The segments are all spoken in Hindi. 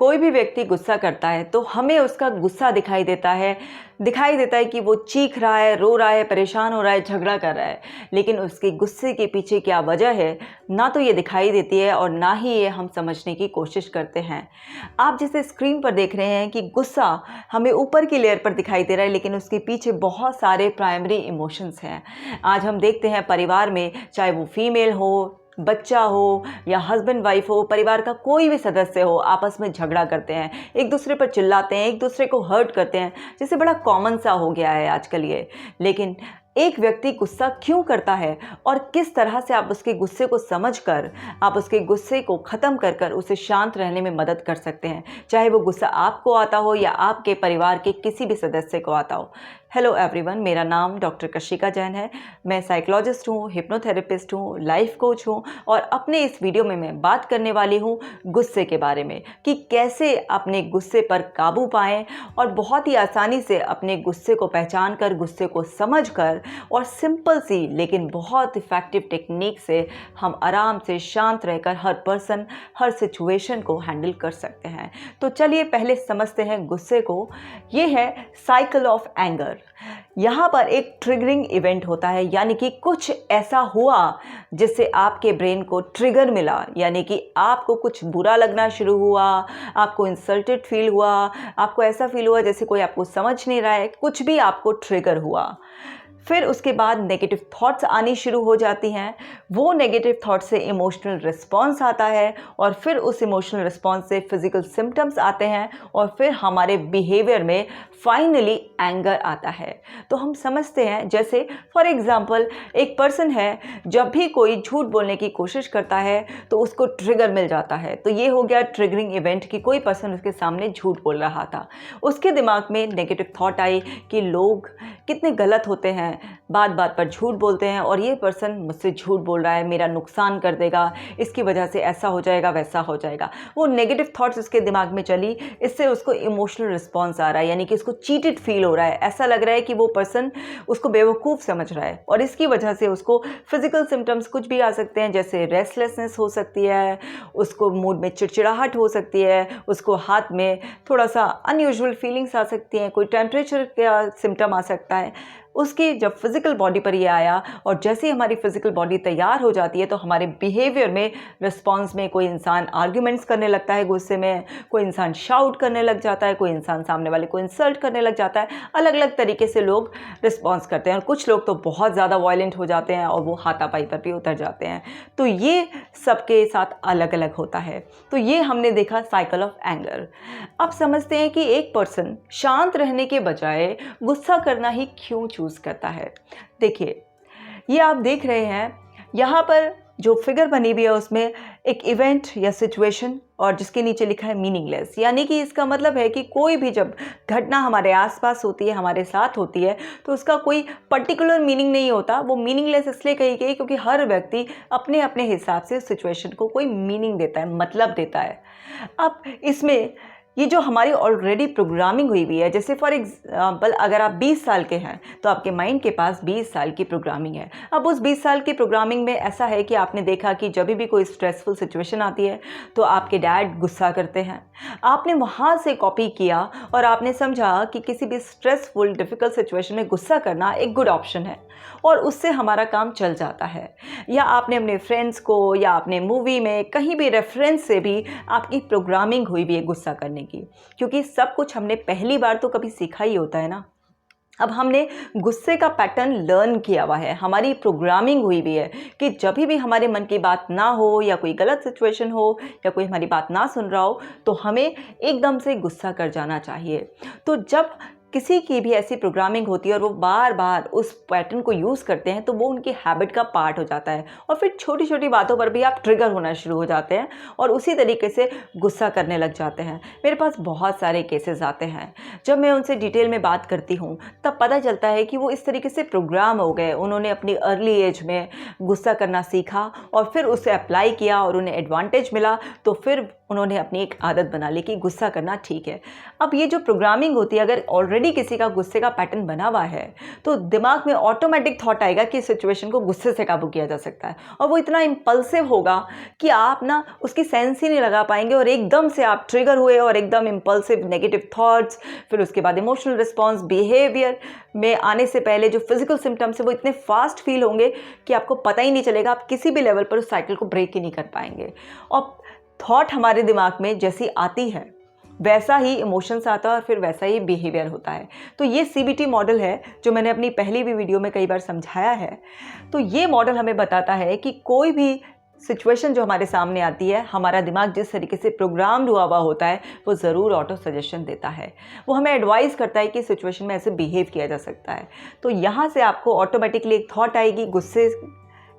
कोई भी व्यक्ति गुस्सा करता है तो हमें उसका गुस्सा दिखाई देता है कि वो चीख रहा है, रो रहा है, परेशान हो रहा है, झगड़ा कर रहा है। लेकिन उसके गुस्से के पीछे क्या वजह है, ना तो ये दिखाई देती है और ना ही ये हम समझने की कोशिश करते हैं। आप जैसे स्क्रीन पर देख रहे हैं कि गुस्सा हमें ऊपर की लेयर पर दिखाई दे रहा है, लेकिन उसके पीछे बहुत सारे प्राइमरी इमोशंस हैं। आज हम देखते हैं परिवार में, चाहे वो फीमेल हो, बच्चा हो या हस्बैंड वाइफ हो, परिवार का कोई भी सदस्य हो, आपस में झगड़ा करते हैं, एक दूसरे पर चिल्लाते हैं, एक दूसरे को हर्ट करते हैं, जैसे बड़ा कॉमन सा हो गया है आजकल ये। लेकिन एक व्यक्ति गुस्सा क्यों करता है और किस तरह से आप उसके गुस्से को समझकर आप उसके गुस्से को ख़त्म कर उसे शांत रहने में मदद कर सकते हैं, चाहे वो गुस्सा आपको आता हो या आपके परिवार के किसी भी सदस्य को आता हो। हेलो एवरीवन, मेरा नाम डॉक्टर कशिका जैन है। मैं साइकोलॉजिस्ट हूँ, हिप्नोथेरेपिस्ट हूँ, लाइफ कोच हूँ और अपने इस वीडियो में मैं बात करने वाली हूँ गुस्से के बारे में कि कैसे अपने गुस्से पर काबू पाएं और बहुत ही आसानी से अपने गुस्से को पहचान कर, गुस्से को समझ कर और सिंपल सी लेकिन बहुत इफ़ेक्टिव टेक्निक से हम आराम से शांत रहकर हर पर्सन, हर सिचुएशन को हैंडल कर सकते हैं। तो चलिए पहले समझते हैं गुस्से को। ये है साइकिल ऑफ एंगर। यहाँ पर एक ट्रिगरिंग इवेंट होता है, यानी कि कुछ ऐसा हुआ जिससे आपके ब्रेन को ट्रिगर मिला, यानी कि आपको कुछ बुरा लगना शुरू हुआ, आपको इंसल्टेड फील हुआ, आपको ऐसा फील हुआ जैसे कोई आपको समझ नहीं रहा है, कुछ भी आपको ट्रिगर हुआ। फिर उसके बाद नेगेटिव थॉट्स आनी शुरू हो जाती हैं। वो नेगेटिव थॉट से इमोशनल रिस्पॉन्स आता है और फिर उस इमोशनल रिस्पॉन्स से फिजिकल सिम्टम्स आते हैं और फिर हमारे बिहेवियर में फाइनली एंगर आता है। तो हम समझते हैं, जैसे फॉर एग्जांपल एक पर्सन है, जब भी कोई झूठ बोलने की कोशिश करता है तो उसको ट्रिगर मिल जाता है। तो ये हो गया ट्रिगरिंग इवेंट कि कोई पर्सन उसके सामने झूठ बोल रहा था, उसके दिमाग में नेगेटिव थॉट आई कि लोग कितने गलत होते हैं, बात बात पर झूठ बोलते हैं और ये पर्सन मुझसे झूठ बोल रहा है, मेरा नुकसान कर देगा, इसकी वजह से ऐसा हो जाएगा, वैसा हो जाएगा। वो नेगेटिव थॉट्स उसके दिमाग में चली, इससे उसको इमोशनल रिस्पॉन्स आ रहा है, यानी कि उसको चीटेड फील हो रहा है। ऐसा लग रहा है कि वो पर्सन उसको बेवकूफ़ समझ रहा है और इसकी वजह से उसको फिजिकल सिम्टम्स कुछ भी आ सकते हैं, जैसे रेस्टलेसनेस हो सकती है, उसको मूड में चिड़चिड़ाहट हो सकती है, उसको हाथ में थोड़ा सा अनयूजुअल फीलिंग्स आ सकती हैं, कोई टेम्परेचर का सिम्टम आ सकता है। उसकी जब फिज़िकल बॉडी पर ये आया और जैसे ही हमारी फिज़िकल बॉडी तैयार हो जाती है तो हमारे बिहेवियर में, रिस्पॉन्स में, कोई इंसान आर्ग्यूमेंट्स करने लगता है गुस्से में, कोई इंसान शाउट करने लग जाता है, कोई इंसान सामने वाले को इंसल्ट करने लग जाता है। अलग अलग तरीके से लोग रिस्पॉन्स करते हैं और कुछ लोग तो बहुत ज़्यादा वायलेंट हो जाते हैं और वो हाथापाई पर भी उतर जाते हैं। तो ये सबके साथ अलग अलग होता है। तो ये हमने देखा साइकिल ऑफ एंगर। अब समझते हैं कि एक पर्सन शांत रहने के बजाय गुस्सा करना ही क्यों चूज़ करता है। देखिए, ये आप देख रहे हैं यहाँ पर जो फिगर बनी हुई है उसमें एक इवेंट या सिचुएशन और जिसके नीचे लिखा है मीनिंगलेस, यानी कि इसका मतलब है कि कोई भी जब घटना हमारे आसपास होती है, हमारे साथ होती है, तो उसका कोई पर्टिकुलर मीनिंग नहीं होता। वो मीनिंगलेस इसलिए कही गई क्योंकि हर व्यक्ति अपने अपने हिसाब से सिचुएशन को कोई मीनिंग देता है, मतलब देता है। अब इसमें ये जो हमारी ऑलरेडी प्रोग्रामिंग हुई हुई है, जैसे फॉर एग्जाम्पल अगर आप 20 साल के हैं तो आपके माइंड के पास 20 साल की प्रोग्रामिंग है। अब उस 20 साल की प्रोग्रामिंग में ऐसा है कि आपने देखा कि जब भी कोई स्ट्रेसफुल सिचुएशन आती है तो आपके डैड गुस्सा करते हैं। आपने वहाँ से कॉपी किया और आपने समझा कि किसी भी स्ट्रेसफुल डिफ़िकल्ट सिचुएशन में गुस्सा करना एक गुड ऑप्शन है और उससे हमारा काम चल जाता है। या आपने अपने फ्रेंड्स को या अपने मूवी में कहीं भी रेफरेंस से भी आपकी प्रोग्रामिंग हुई भी है गुस्सा करने की, क्योंकि सब कुछ हमने पहली बार तो कभी सीखा ही होता है ना। अब हमने गुस्से का पैटर्न लर्न किया हुआ है, हमारी प्रोग्रामिंग हुई भी है कि जब भी हमारे मन की बात ना हो या कोई गलत सिचुएशन हो या कोई हमारी बात ना सुन रहा हो तो हमें एकदम से गुस्सा कर जाना चाहिए। तो जब किसी की भी ऐसी प्रोग्रामिंग होती है और वो बार बार उस पैटर्न को यूज़ करते हैं तो वो उनकी हैबिट का पार्ट हो जाता है और फिर छोटी छोटी बातों पर भी आप ट्रिगर होना शुरू हो जाते हैं और उसी तरीके से गुस्सा करने लग जाते हैं। मेरे पास बहुत सारे केसेस आते हैं, जब मैं उनसे डिटेल में बात करती हूँ तब पता चलता है कि वो इस तरीके से प्रोग्राम हो गए। उन्होंने अपनी अर्ली एज में गुस्सा करना सीखा और फिर उसे अप्लाई किया और उन्हें एडवांटेज मिला, तो फिर उन्होंने अपनी एक आदत बना ली कि गुस्सा करना ठीक है। अब ये जो प्रोग्रामिंग होती है, अगर ऑलरेडी किसी का गुस्से का पैटर्न बना हुआ है तो दिमाग में ऑटोमेटिक थॉट आएगा कि सिचुएशन को गुस्से से काबू किया जा सकता है, और वो इतना इम्पल्सिव होगा कि आप ना उसकी सेंस ही नहीं लगा पाएंगे और एकदम से आप ट्रिगर हुए और एकदम इम्पल्सिव नेगेटिव थॉट्स, फिर उसके बाद इमोशनल रिस्पॉन्स, बिहेवियर में आने से पहले जो फिजिकल सिम्टम्स है वो इतने फास्ट फील होंगे कि आपको पता ही नहीं चलेगा, आप किसी भी लेवल पर उस साइकिल को ब्रेक ही नहीं कर पाएंगे। और थॉट हमारे दिमाग में जैसी आती है वैसा ही इमोशंस आता है और फिर वैसा ही बिहेवियर होता है। तो ये CBT मॉडल है जो मैंने अपनी पहली भी वीडियो में कई बार समझाया है। तो ये मॉडल हमें बताता है कि कोई भी सिचुएशन जो हमारे सामने आती है, हमारा दिमाग जिस तरीके से प्रोग्राम्ड हुआ होता है वो ज़रूर ऑटो सजेशन देता है। वो हमें एडवाइस करता है कि सिचुएशन में ऐसे बिहेव किया जा सकता है। तो यहाँ से आपको ऑटोमेटिकली एक थॉट आएगी गुस्से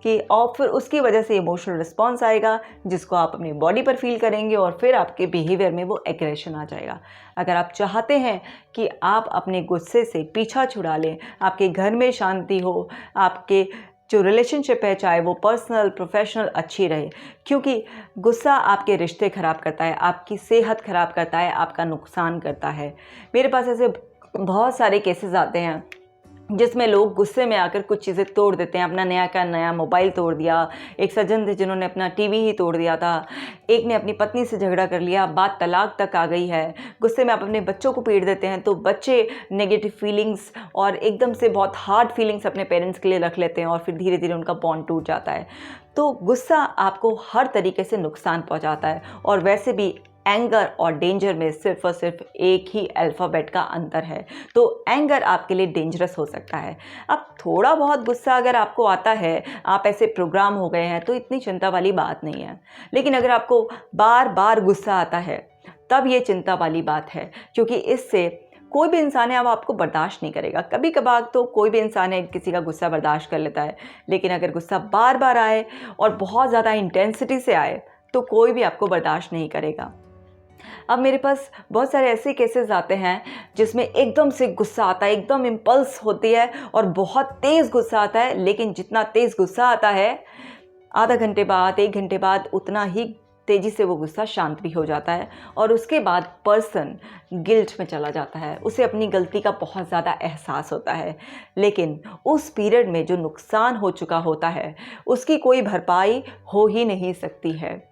की, और फिर उसकी वजह से इमोशनल रिस्पॉन्स आएगा जिसको आप अपनी बॉडी पर फील करेंगे और फिर आपके बिहेवियर में वो एग्रेशन आ जाएगा। अगर आप चाहते हैं कि आप अपने गुस्से से पीछा छुड़ा लें, आपके घर में शांति हो, आपके जो रिलेशनशिप है चाहे वो पर्सनल प्रोफेशनल अच्छी रहे, क्योंकि गुस्सा आपके रिश्ते ख़राब करता है, आपकी सेहत ख़राब करता है, आपका नुकसान करता है। मेरे पास ऐसे बहुत सारे केसेस आते हैं जिसमें लोग गुस्से में आकर कुछ चीज़ें तोड़ देते हैं। अपना नया का नया मोबाइल तोड़ दिया, एक सज्जन थे जिन्होंने अपना टीवी ही तोड़ दिया था, एक ने अपनी पत्नी से झगड़ा कर लिया, बात तलाक तक आ गई है। गुस्से में आप अपने बच्चों को पीट देते हैं तो बच्चे नेगेटिव फीलिंग्स और एकदम से बहुत हार्ड फीलिंग्स अपने पेरेंट्स के लिए रख लेते हैं और फिर धीरे धीरे उनका बॉन्ड टूट जाता है। तो गुस्सा आपको हर तरीके से नुकसान पहुँचाता है, और वैसे भी एंगर और डेंजर में सिर्फ और सिर्फ एक ही अल्फ़ाबेट का अंतर है। तो एंगर आपके लिए डेंजरस हो सकता है। अब थोड़ा बहुत गुस्सा अगर आपको आता है, आप ऐसे प्रोग्राम हो गए हैं तो इतनी चिंता वाली बात नहीं है। लेकिन अगर आपको बार बार गुस्सा आता है तब ये चिंता वाली बात है, क्योंकि इससे कोई भी इंसान है अब आपको बर्दाश्त नहीं करेगा। कभी कभार तो कोई भी इंसान है किसी का गुस्सा बर्दाश्त कर लेता है, लेकिन अगर गुस्सा बार बार आए और बहुत ज़्यादा इंटेंसिटी से आए तो कोई भी आपको बर्दाश्त नहीं करेगा। अब मेरे पास बहुत सारे ऐसे केसेस आते हैं जिसमें एकदम से गुस्सा आता है, एकदम इम्पल्स होती है और बहुत तेज़ गुस्सा आता है, लेकिन जितना तेज़ गुस्सा आता है आधा घंटे बाद 1 घंटे बाद उतना ही तेज़ी से वो गुस्सा शांत भी हो जाता है, और उसके बाद पर्सन गिल्ट में चला जाता है। उसे अपनी गलती का बहुत ज़्यादा एहसास होता है, लेकिन उस पीरियड में जो नुकसान हो चुका होता है उसकी कोई भरपाई हो ही नहीं सकती है।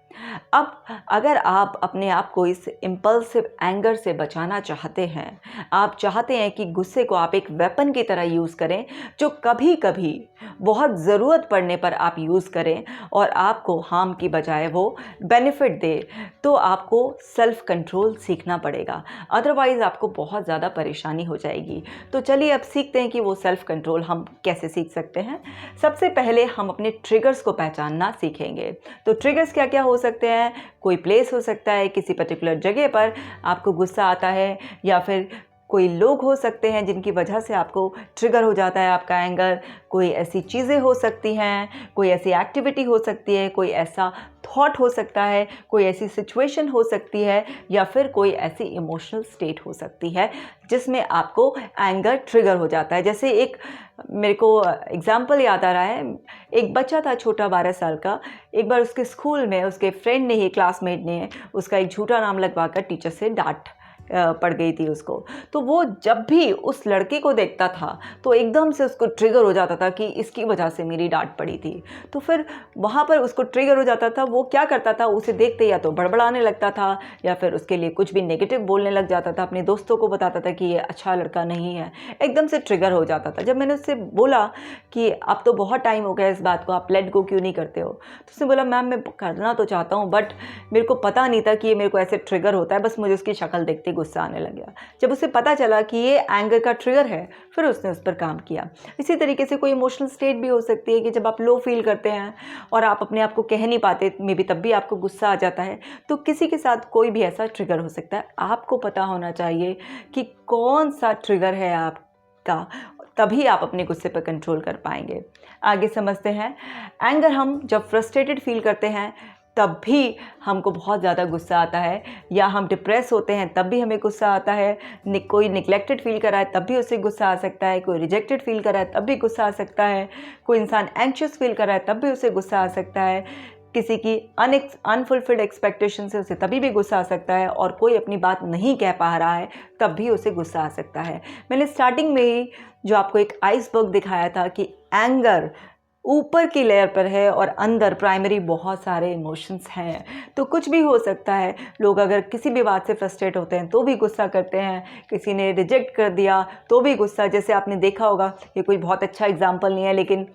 अब अगर आप अपने आप को इस इम्पल्सिव एंगर से बचाना चाहते हैं, आप चाहते हैं कि गुस्से को आप एक वेपन की तरह यूज़ करें जो कभी कभी बहुत ज़रूरत पड़ने पर आप यूज़ करें और आपको हार्म की बजाय वो बेनिफिट दे, तो आपको सेल्फ कंट्रोल सीखना पड़ेगा, अदरवाइज़ आपको बहुत ज़्यादा परेशानी हो जाएगी। तो चलिए अब सीखते हैं कि वो सेल्फ कंट्रोल हम कैसे सीख सकते हैं। सबसे पहले हम अपने ट्रिगर्स को पहचानना सीखेंगे। तो ट्रिगर्स क्या क्या हो सकते हैं? कोई प्लेस हो सकता है, किसी पर्टिकुलर जगह पर आपको गुस्सा आता है, या फिर कोई लोग हो सकते हैं जिनकी वजह से आपको ट्रिगर हो जाता है आपका एंगर। कोई ऐसी चीज़ें हो सकती हैं, कोई ऐसी एक्टिविटी हो सकती है, कोई ऐसा थॉट हो सकता है, कोई ऐसी सिचुएशन हो सकती है, या फिर कोई ऐसी इमोशनल स्टेट हो सकती है जिसमें आपको एंगर ट्रिगर हो जाता है। जैसे एक मेरे को एग्जाम्पल याद आ रहा है, एक बच्चा था छोटा 12 साल का। एक बार उसके स्कूल में उसके फ्रेंड ने ही, क्लासमेट ने उसका एक झूठा नाम लगवाकर टीचर से डांट पड़ गई थी उसको। तो वो जब भी उस लड़के को देखता था तो एकदम से उसको ट्रिगर हो जाता था कि इसकी वजह से मेरी डांट पड़ी थी। तो फिर वहाँ पर उसको ट्रिगर हो जाता था। वो क्या करता था, उसे देखते या तो बड़बड़ाने लगता था या फिर उसके लिए कुछ भी नेगेटिव बोलने लग जाता था, अपने दोस्तों को बताता था कि ये अच्छा लड़का नहीं है, एकदम से ट्रिगर हो जाता था। जब मैंने उससे बोला कि अब तो बहुत टाइम हो गया इस बात को, आप लेट गो क्यों नहीं करते हो, तो उसने बोला मैम मैं करना तो चाहता हूँ बट मेरे को पता नहीं था कि ये मेरे को ऐसे ट्रिगर होता है, बस मुझे उसकी शक्ल देखते गुस्सा आने लग गया। जब उसे पता चला कि ये एंगर का ट्रिगर है, फिर उसने उस पर काम किया। इसी तरीके से कोई इमोशनल स्टेट भी हो सकती है कि जब आप लो फील करते हैं और आप अपने आप को कह नहीं पाते, मे बी तब भी आपको गुस्सा आ जाता है। तो किसी के साथ कोई भी ऐसा ट्रिगर हो सकता है। आपको पता होना चाहिए कि कौन सा ट्रिगर है आपका, तभी आप अपने गुस्से पर कंट्रोल कर पाएंगे। आगे समझते हैं। एंगर हम जब फ्रस्ट्रेटेड फील करते हैं तब भी हमको बहुत ज़्यादा गुस्सा आता है, या हम डिप्रेस होते हैं तब भी हमें गुस्सा आता है, कोई निगलेक्टेड फील कर रहा है तब भी उसे गुस्सा आ सकता है, कोई रिजेक्टेड फील कर रहा है तब भी गुस्सा आ सकता है, कोई इंसान एंग्शियस फील कर रहा है तब भी उसे गुस्सा आ सकता है। किसी की अनफुलफिल्ड एक्सपेक्टेशन से उसे तभी भी गुस्सा आ सकता है, और कोई अपनी बात नहीं कह पा रहा है तब भी उसे गुस्सा आ सकता है। मैंने स्टार्टिंग में ही जो आपको एक आइसबर्ग दिखाया था कि एंगर ऊपर की लेयर पर है और अंदर प्राइमरी बहुत सारे इमोशंस हैं, तो कुछ भी हो सकता है। लोग अगर किसी भी बात से फ्रस्ट्रेट होते हैं तो भी गुस्सा करते हैं, किसी ने रिजेक्ट कर दिया तो भी गुस्सा। जैसे आपने देखा होगा, ये कोई बहुत अच्छा एग्जाम्पल नहीं है, लेकिन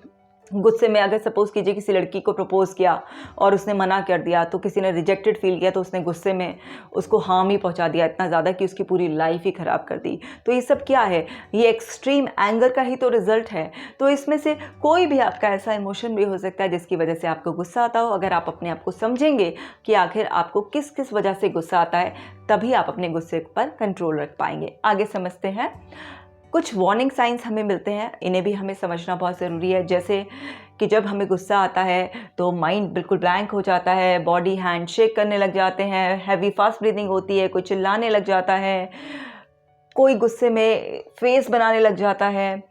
गुस्से में अगर सपोज़ कीजिए किसी लड़की को प्रपोज़ किया और उसने मना कर दिया, तो किसी ने रिजेक्टेड फील किया तो उसने गुस्से में उसको हार्म ही पहुंचा दिया इतना ज़्यादा कि उसकी पूरी लाइफ ही ख़राब कर दी। तो ये सब क्या है? ये एक्सट्रीम एंगर का ही तो रिज़ल्ट है। तो इसमें से कोई भी आपका ऐसा इमोशन भी हो सकता है जिसकी वजह से आपको गुस्सा आता हो। अगर आप अपने आप को समझेंगे कि आखिर आपको किस किस वजह से गुस्सा आता है, तभी आप अपने गुस्से पर कंट्रोल रख पाएंगे। आगे समझते हैं। कुछ वार्निंग साइंस हमें मिलते हैं, इन्हें भी हमें समझना बहुत ज़रूरी है। जैसे कि जब हमें गुस्सा आता है तो माइंड बिल्कुल ब्लैंक हो जाता है, बॉडी हैंड शेक करने लग जाते हैं, हैवी फास्ट ब्रीदिंग होती है, कोई चिल्लाने लग जाता है, कोई गुस्से में फेस बनाने लग जाता है,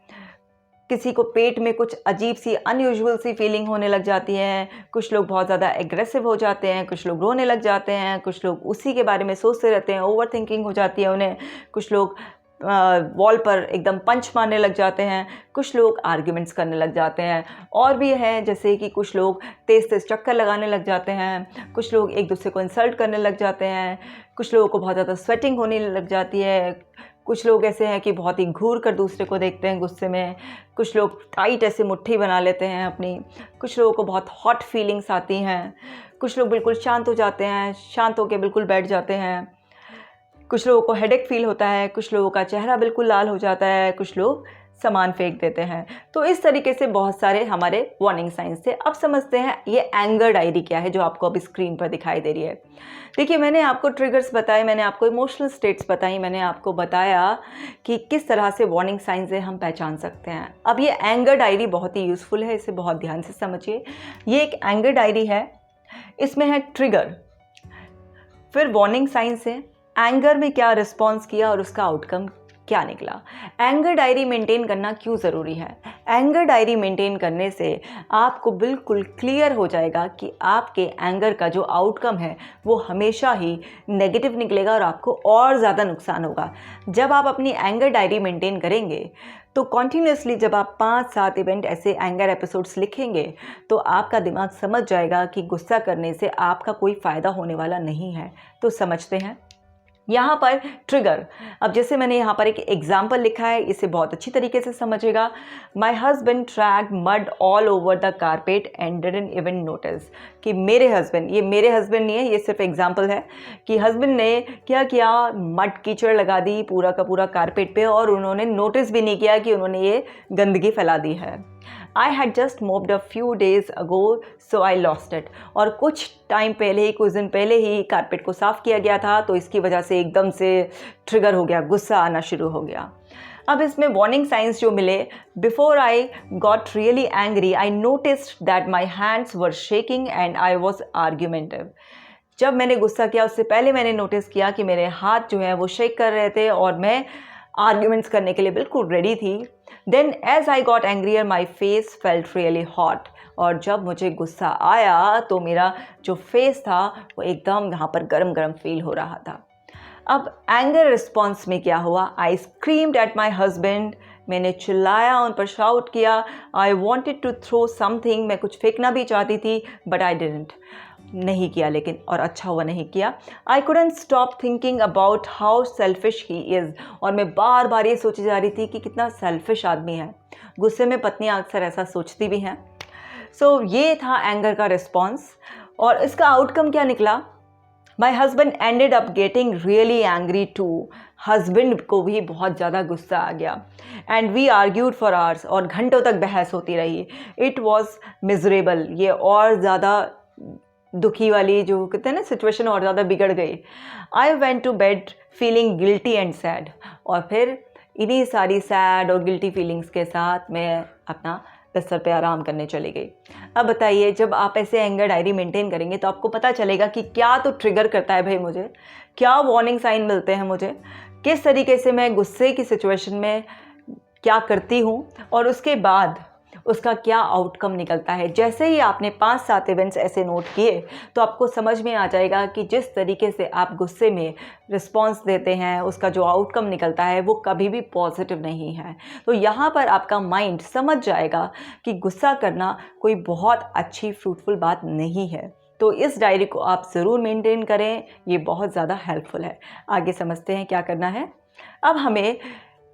किसी को पेट में कुछ अजीब सी अनयूजुअल सी फीलिंग होने लग जाती है, कुछ लोग बहुत ज़्यादा एग्रेसिव हो जाते हैं, कुछ लोग रोने लग जाते हैं, कुछ लोग उसी के बारे में सोचते रहते हैं, ओवर थिंकिंग हो जाती है उन्हें, कुछ लोग वॉल पर एकदम पंच मारने लग जाते हैं, कुछ लोग आर्ग्यूमेंट्स करने लग जाते हैं, और भी हैं जैसे कि कुछ लोग तेज़ तेज़ चक्कर लगाने लग जाते हैं, कुछ लोग एक दूसरे को इंसल्ट करने लग जाते हैं, कुछ लोगों को बहुत ज़्यादा स्वेटिंग होने लग जाती है, कुछ लोग ऐसे हैं कि बहुत ही घूर कर दूसरे को देखते हैं गुस्से में, कुछ लोग टाइट ऐसे मुट्ठी बना लेते हैं अपनी, कुछ लोगों को बहुत हॉट फीलिंग्स आती हैं, कुछ लोग बिल्कुल शांत हो जाते हैं, शांत होकर बिल्कुल बैठ जाते हैं, कुछ लोगों को हेडेक फील होता है, कुछ लोगों का चेहरा बिल्कुल लाल हो जाता है, कुछ लोग सामान फेंक देते हैं। तो इस तरीके से बहुत सारे हमारे वार्निंग साइंस थे। अब समझते हैं ये एंगर डायरी क्या है जो आपको अभी स्क्रीन पर दिखाई दे रही है। देखिए, मैंने आपको ट्रिगर्स बताए, मैंने आपको इमोशनल स्टेट्स बताई, मैंने आपको बताया कि किस तरह से वार्निंग साइंस से हम पहचान सकते हैं। अब ये एंगर डायरी बहुत ही यूज़फुल है, इसे बहुत ध्यान से समझिए। ये एक एंगर डायरी है, इसमें है ट्रिगर, फिर वार्निंग साइंस है, एंगर में क्या रिस्पॉन्स किया और उसका आउटकम क्या निकला। एंगर डायरी मेंटेन करना क्यों ज़रूरी है? एंगर डायरी मेंटेन करने से आपको बिल्कुल क्लियर हो जाएगा कि आपके एंगर का जो आउटकम है वो हमेशा ही नेगेटिव निकलेगा और आपको और ज़्यादा नुकसान होगा। जब आप अपनी एंगर डायरी मेंटेन करेंगे तो कॉन्टीन्यूसली जब आप 5-7 इवेंट ऐसे एंगर एपिसोड्स लिखेंगे तो आपका दिमाग समझ जाएगा कि गुस्सा करने से आपका कोई फ़ायदा होने वाला नहीं है। तो समझते हैं यहाँ पर ट्रिगर। अब जैसे मैंने यहाँ पर एक एग्जाम्पल लिखा है, इसे बहुत अच्छी तरीके से समझिएगा। My husband tracked mud all over the carpet and didn't even notice. कि मेरे हस्बैंड, ये मेरे हस्बैंड नहीं है, ये सिर्फ एग्जाम्पल है कि हस्बैंड ने क्या किया, मड कीचड़ लगा दी पूरा का पूरा कारपेट पे और उन्होंने नोटिस भी नहीं किया कि उन्होंने ये गंदगी फैला दी है। I had just mopped a few days ago, so I lost it. और कुछ टाइम पहले ही, कुछ दिन पहले ही कारपेट को साफ़ किया गया था, तो इसकी वजह से एकदम से ट्रिगर हो गया, गुस्सा आना शुरू हो गया। अब इसमें वार्निंग साइंस जो मिले, before I got really angry I noticed that my hands were shaking and I was argumentative. जब मैंने गुस्सा किया उससे पहले मैंने नोटिस किया कि मेरे हाथ जो है वो शेक कर रहे थे और मैं आर्ग्यूमेंट्स करने के लिए बिल्कुल रेडी थी। Then as I got angrier my face felt really hot. और जब मुझे गुस्सा आया तो मेरा जो फेस था वो एकदम यहाँ पर गरम गरम फील हो रहा था। अब एंगर रिस्पॉन्स में क्या हुआ, I screamed at my husband, मैंने चिल्लाया, उन पर शाउट किया। I wanted to throw something, मैं कुछ फेंकना भी चाहती थी बट आई डिडंट, नहीं किया, लेकिन और अच्छा हुआ नहीं किया। I couldn't stop thinking about how selfish he is, और मैं बार बार ये सोची जा रही थी कि कितना सेल्फिश आदमी है। गुस्से में पत्नियां अक्सर ऐसा सोचती भी हैं। सो ये था एंगर का रिस्पॉन्स और इसका आउटकम क्या निकला। My husband ended up getting really angry too, husband को भी बहुत ज़्यादा गुस्सा आ गया। And we argued for hours, और घंटों तक बहस होती रही। इट वॉज मिजरेबल, ये और ज़्यादा दुखी वाली जो कहते हैं ना सिचुएशन और ज़्यादा बिगड़ गई। I went to bed feeling guilty and sad, और फिर इन्हीं सारी सैड और गिल्टी फीलिंग्स के साथ मैं अपना बिस्तर पे आराम करने चली गई। अब बताइए, जब आप ऐसे एंगर डायरी मेंटेन करेंगे तो आपको पता चलेगा कि क्या तो ट्रिगर करता है भाई मुझे, क्या वार्निंग साइन मिलते हैं मुझे, किस तरीके से मैं गुस्से की सिचुएशन में क्या करती हूँ, और उसके बाद उसका क्या आउटकम निकलता है। जैसे ही आपने 5-7 इवेंट्स ऐसे नोट किए तो आपको समझ में आ जाएगा कि जिस तरीके से आप गुस्से में रिस्पॉन्स देते हैं, उसका जो आउटकम निकलता है वो कभी भी पॉजिटिव नहीं है। तो यहाँ पर आपका माइंड समझ जाएगा कि गुस्सा करना कोई बहुत अच्छी फ्रूटफुल बात नहीं है। तो इस डायरी को आप ज़रूर मेंटेन करें, ये बहुत ज़्यादा हेल्पफुल है। आगे समझते हैं क्या करना है। अब हमें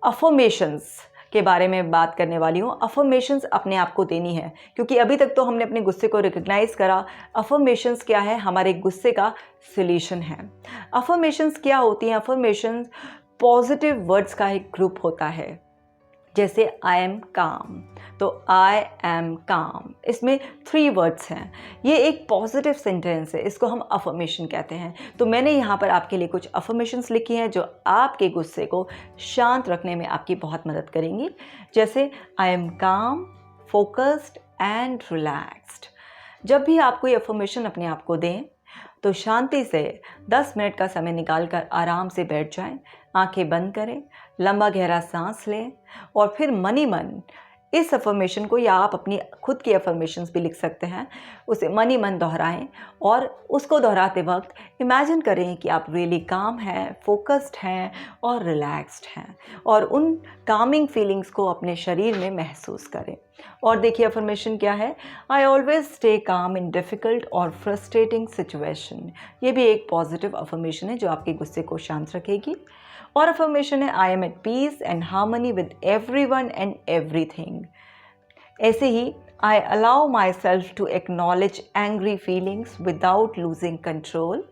अफर्मेशंस के बारे में बात करने वाली हूँ। अफर्मेशंस अपने आप को देनी है, क्योंकि अभी तक तो हमने अपने गुस्से को रिकग्नाइज़ करा। अफर्मेशंस क्या है? हमारे गुस्से का सॉल्यूशन है। अफर्मेशंस क्या होती हैं? अफर्मेशंस पॉजिटिव वर्ड्स का एक ग्रुप होता है। जैसे आई एम काम, तो आई एम काम, इसमें 3 वर्ड्स हैं। ये एक पॉजिटिव सेंटेंस है, इसको हम अफर्मेशन कहते हैं। तो मैंने यहाँ पर आपके लिए कुछ अफर्मेशंस लिखी हैं जो आपके गुस्से को शांत रखने में आपकी बहुत मदद करेंगी। जैसे आई एम काम, फोकस्ड एंड रिलैक्स्ड। जब भी आप कोई अफर्मेशन अपने आप को दें तो शांति से 10 मिनट का समय निकालकर आराम से बैठ जाएं, आंखें बंद करें, लंबा गहरा सांस लें और फिर मन ही मन इस अफर्मेशन को, या आप अपनी खुद की अफर्मेशंस भी लिख सकते हैं, उसे मन ही मन दोहराएं और उसको दोहराते वक्त इमेजिन करें कि आप रियली काम हैं, फोकस्ड हैं और रिलैक्स्ड हैं, और उन कामिंग फीलिंग्स को अपने शरीर में महसूस करें। और देखिए अफर्मेशन क्या है? I always stay calm in difficult और फ्रस्ट्रेटिंग सिचुएशन। ये भी एक पॉजिटिव अफर्मेशन है जो आपके गुस्से को शांत रखेगी। और अफर्मेशन है I am at peace and harmony with everyone and everything. ऐसे ही I allow myself to acknowledge angry feelings without losing control.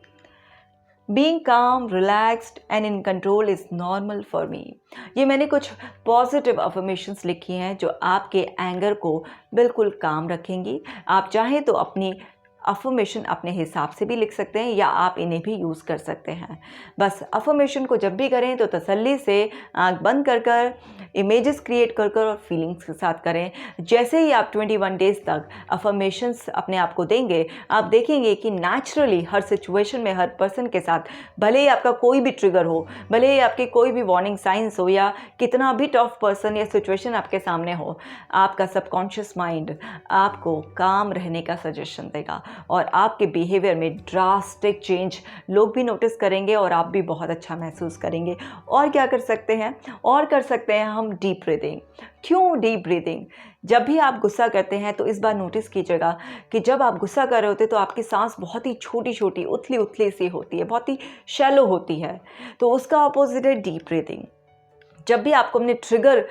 Being calm, relaxed and in control is normal for me. ये मैंने कुछ पॉजिटिव अफर्मेशंस लिखी हैं जो आपके एंगर को बिल्कुल काम रखेंगी। आप चाहें तो अपनी अफर्मेशन अपने हिसाब से भी लिख सकते हैं या आप इन्हें भी यूज़ कर सकते हैं। बस अफर्मेशन को जब भी करें तो तसल्ली से आंख बंद कर कर, इमेजेस क्रिएट कर कर और फीलिंग्स के साथ करें। जैसे ही आप 21 डेज़ तक अफर्मेशंस अपने आप को देंगे, आप देखेंगे कि नेचुरली हर सिचुएशन में, हर पर्सन के साथ, भले ही आपका कोई भी ट्रिगर हो, भले ही आपके कोई भी वार्निंग साइंस हो या कितना भी टफ पर्सन या सिचुएशन आपके सामने हो, आपका सबकॉन्शियस माइंड आपको काम रहने का सजेशन देगा और आपके बिहेवियर में ड्रास्टिक चेंज लोग भी नोटिस करेंगे और आप भी बहुत अच्छा महसूस करेंगे। और क्या कर सकते हैं? और कर सकते हैं हम डीप ब्रीदिंग। क्यों डीप ब्रीदिंग? जब भी आप गुस्सा करते हैं तो इस बार नोटिस कीजिएगा कि जब आप गुस्सा कर रहे होते तो आपकी सांस बहुत ही छोटी छोटी, उथली उथली सी होती है, बहुत ही शैलो होती है। तो उसका अपोजिट है डीप ब्रीदिंग। जब भी आपको अपने ट्रिगर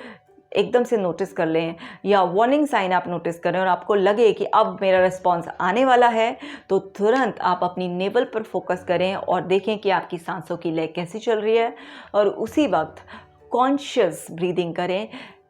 एकदम से नोटिस कर लें या वार्निंग साइन आप नोटिस करें और आपको लगे कि अब मेरा रिस्पॉन्स आने वाला है, तो तुरंत आप अपनी नेवल पर फोकस करें और देखें कि आपकी सांसों की लय कैसी चल रही है, और उसी वक्त कॉन्शियस ब्रीदिंग करें।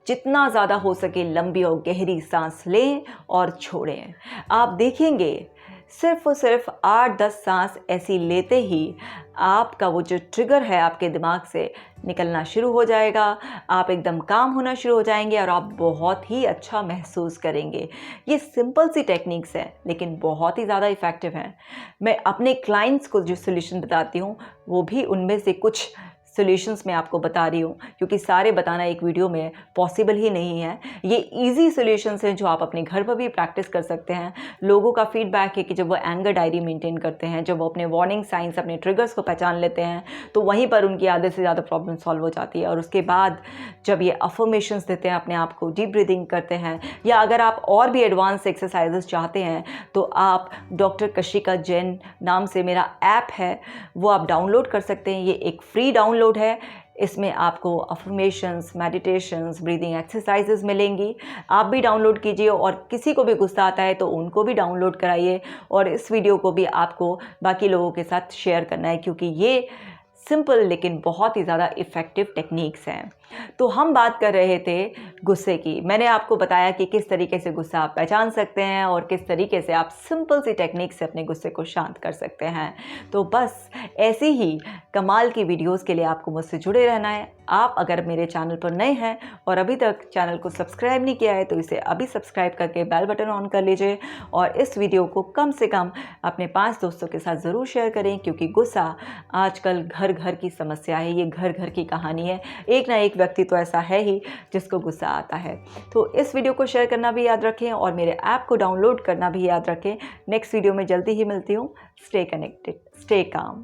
जितना ज़्यादा हो सके लंबी और गहरी सांस लें और छोड़ें। आप देखेंगे सिर्फ और सिर्फ 8-10 सांस ऐसी लेते ही आपका वो जो ट्रिगर है आपके दिमाग से निकलना शुरू हो जाएगा। आप एकदम काम होना शुरू हो जाएंगे और आप बहुत ही अच्छा महसूस करेंगे। ये सिंपल सी टेक्निक्स हैं लेकिन बहुत ही ज़्यादा इफ़ेक्टिव हैं। मैं अपने क्लाइंट्स को जो सोल्यूशन बताती हूँ वो भी उनमें से कुछ सॉल्यूशंस मैं आपको बता रही हूँ, क्योंकि सारे बताना एक वीडियो में पॉसिबल ही नहीं है। ये इजी सॉल्यूशंस हैं जो आप अपने घर पर भी प्रैक्टिस कर सकते हैं। लोगों का फीडबैक है कि जब वो एंगर डायरी मेंटेन करते हैं, जब वो अपने वार्निंग साइंस, अपने ट्रिगर्स को पहचान लेते हैं, तो वहीं पर उनकी आधे से ज़्यादा प्रॉब्लम सॉल्व हो जाती है। और उसके बाद जब ये अफर्मेशंस देते हैं, अपने आप को डीप ब्रीदिंग करते हैं, या अगर आप और भी एडवांस एक्सरसाइजेस चाहते हैं तो आप डॉक्टर कशिका जैन नाम से मेरा ऐप है वो आप डाउनलोड कर सकते हैं। ये एक फ्री डाउनलोड है। इसमें आपको अफर्मेशंस, मेडिटेशंस, ब्रीदिंग एक्सरसाइजेस मिलेंगी। आप भी डाउनलोड कीजिए और किसी को भी गुस्सा आता है तो उनको भी डाउनलोड कराइए और इस वीडियो को भी आपको बाकी लोगों के साथ शेयर करना है, क्योंकि ये सिंपल लेकिन बहुत ही ज़्यादा इफ़ेक्टिव टेक्निक्स हैं। तो हम बात कर रहे थे गुस्से की। मैंने आपको बताया कि किस तरीके से गुस्सा आप पहचान सकते हैं और किस तरीके से आप सिंपल सी टेक्निक से अपने गुस्से को शांत कर सकते हैं। तो बस ऐसी ही कमाल की वीडियोस के लिए आपको मुझसे जुड़े रहना है। आप अगर मेरे चैनल पर नए हैं और अभी तक चैनल को सब्सक्राइब नहीं किया है तो इसे अभी सब्सक्राइब करके बेल बटन ऑन कर लीजिए और इस वीडियो को कम से कम अपने 5 दोस्तों के साथ ज़रूर शेयर करें, क्योंकि गुस्सा आजकल घर घर की समस्या है, ये घर घर की कहानी है। एक ना एक व्यक्ति तो ऐसा है ही जिसको गुस्सा आता है। तो इस वीडियो को शेयर करना भी याद रखें और मेरे ऐप को डाउनलोड करना भी याद रखें। नेक्स्ट वीडियो में जल्दी ही मिलती हूँ। Stay connected, stay calm.